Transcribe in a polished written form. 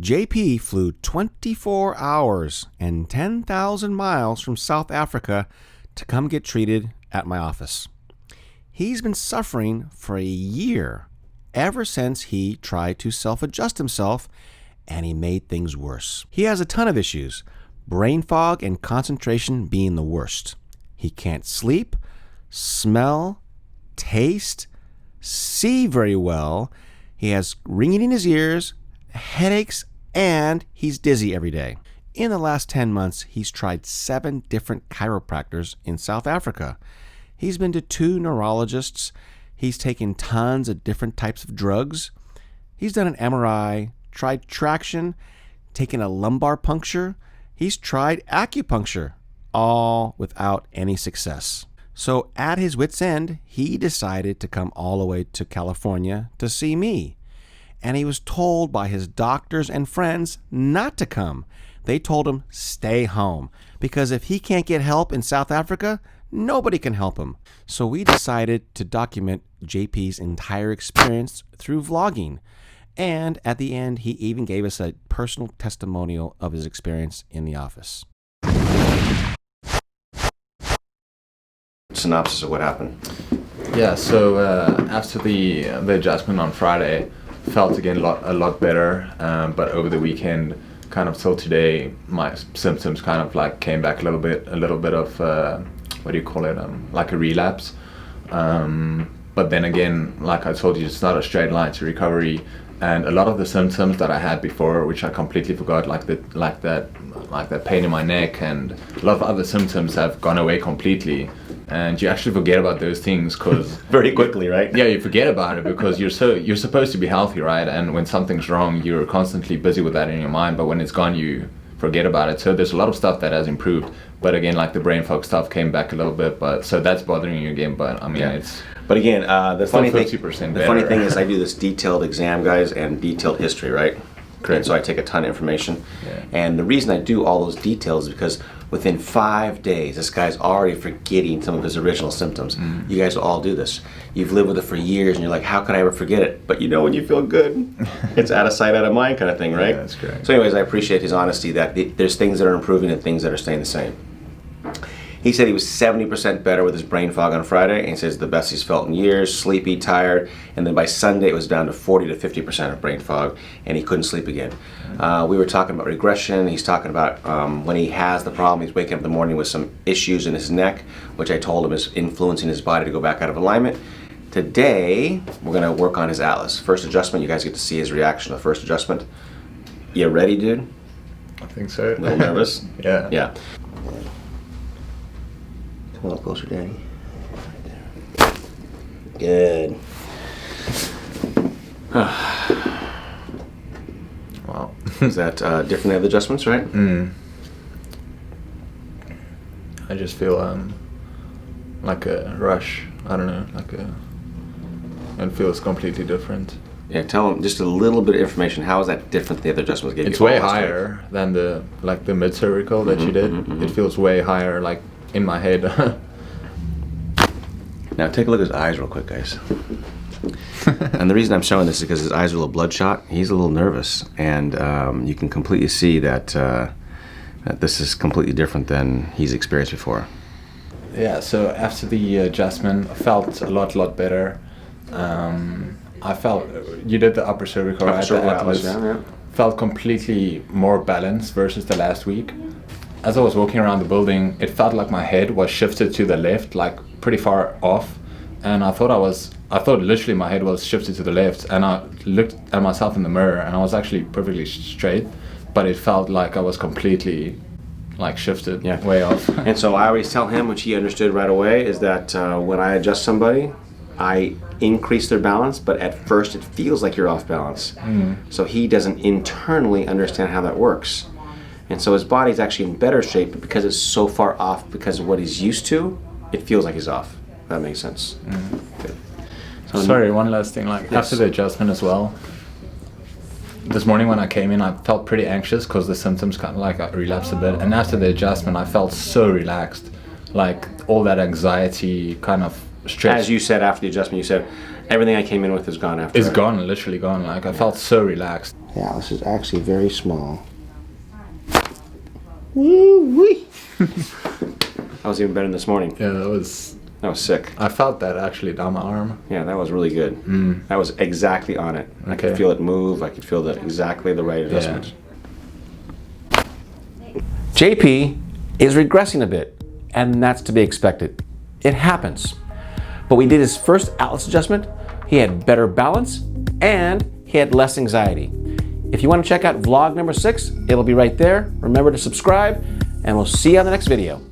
JP flew 24 hours and 10,000 miles from South Africa to come get treated at my office. He's been suffering for a year ever since he tried to self-adjust himself, and he made things worse. He has a ton of issues, brain fog and concentration being the worst. He can't sleep, smell, taste, see very well. He has ringing in his ears, headaches, and he's dizzy every day. In the last 10 months, he's tried 7 different chiropractors in South Africa. He's been to 2 neurologists. He's taken tons of different types of drugs. He's done an MRI, tried traction, taken a lumbar puncture. He's tried acupuncture, all without any success. So at his wit's end, he decided to come all the way to California to see me. And he was told by his doctors and friends not to come. They told him, stay home, because if he can't get help in South Africa, nobody can help him. So we decided to document JP's entire experience through vlogging. And at the end, he even gave us a personal testimonial of his experience in the office. Synopsis of what happened. Yeah, so after the adjustment on Friday, felt again a lot better, but over the weekend, kind of till today, my symptoms kind of like came back a little bit of what do you call it, like a relapse. But then again, like I told you, it's not a straight line to recovery, and a lot of the symptoms that I had before, which I completely forgot, like that pain in my neck and a lot of other symptoms, have gone away completely. And you actually forget about those things because very quickly, right? Yeah, you forget about it because you're supposed to be healthy, right? And when something's wrong, you're constantly busy with that in your mind. But when it's gone, you forget about it. So there's a lot of stuff that has improved. But again, like the brain fog stuff came back a little bit. But so that's bothering you again. But I mean, it's. But again, the funny thing is, I do this detailed exam, guys, and detailed history, right? Correct. And so I take a ton of information. Yeah. And the reason I do all those details is because within 5 days, this guy's already forgetting some of his original symptoms. You guys will all do this. You've lived with it for years, and you're like, how can I ever forget it? But you know when you feel good, it's out of sight, out of mind kind of thing, right? Yeah, that's correct. So anyways, I appreciate his honesty that there's things that are improving and things that are staying the same. He said he was 70% better with his brain fog on Friday, and he says the best he's felt in years, sleepy, tired, and then by Sunday it was down to 40 to 50% of brain fog, and he couldn't sleep again. We were talking about regression. He's talking about when he has the problem, he's waking up in the morning with some issues in his neck, which I told him is influencing his body to go back out of alignment. Today, we're going to work on his atlas. First adjustment, you guys get to see his reaction to the first adjustment. You ready, dude? I think so. A little nervous? Yeah. Yeah. Come a little closer, Danny. Good. Wow. Is that different than the adjustments, right? I just feel like a rush. I don't know, it feels completely different. Yeah, tell them just a little bit of information. How is that different than the other adjustments gave you? It's way higher than the mid-cervical that you did. It feels way higher, like in my head. Now take a look at his eyes real quick, guys. And the reason I'm showing this is because his eyes are a little bloodshot. He's a little nervous, and you can completely see that that this is completely different than he's experienced before. Yeah, so after the adjustment, I felt a lot better. I felt, you did the upper cervical, right? The atlas. Yeah. Felt completely more balanced versus the last week. As I was walking around the building, it felt like my head was shifted to the left, like pretty far off. And I thought literally my head was shifted to the left, and I looked at myself in the mirror and I was actually perfectly straight, but it felt like I was completely like shifted way off. And so I always tell him, which he understood right away, is that when I adjust somebody, I increase their balance, but at first it feels like you're off balance. So he doesn't internally understand how that works. And so his body's actually in better shape, but because it's so far off because of what he's used to, it feels like he's off. That makes sense. Good. So sorry, one last thing. After the adjustment as well, this morning when I came in, I felt pretty anxious because the symptoms kind of like relapsed a bit. And after the adjustment, I felt so relaxed. Like all that anxiety kind of stress. As you said after the adjustment, you said, everything I came in with is gone after. It's gone, literally gone. Like I felt so relaxed. Yeah, this is actually very small. Woo-wee! That was even better than this morning. Yeah, that was sick. I felt that actually down my arm. Yeah, that was really good. That was exactly on it. I Okay. could feel it move. I could feel exactly the right adjustments. JP is regressing a bit, and that's to be expected. It happens. But we did his first atlas adjustment. He had better balance, and he had less anxiety. If you want to check out vlog number 6, it'll be right there. Remember to subscribe, and we'll see you on the next video.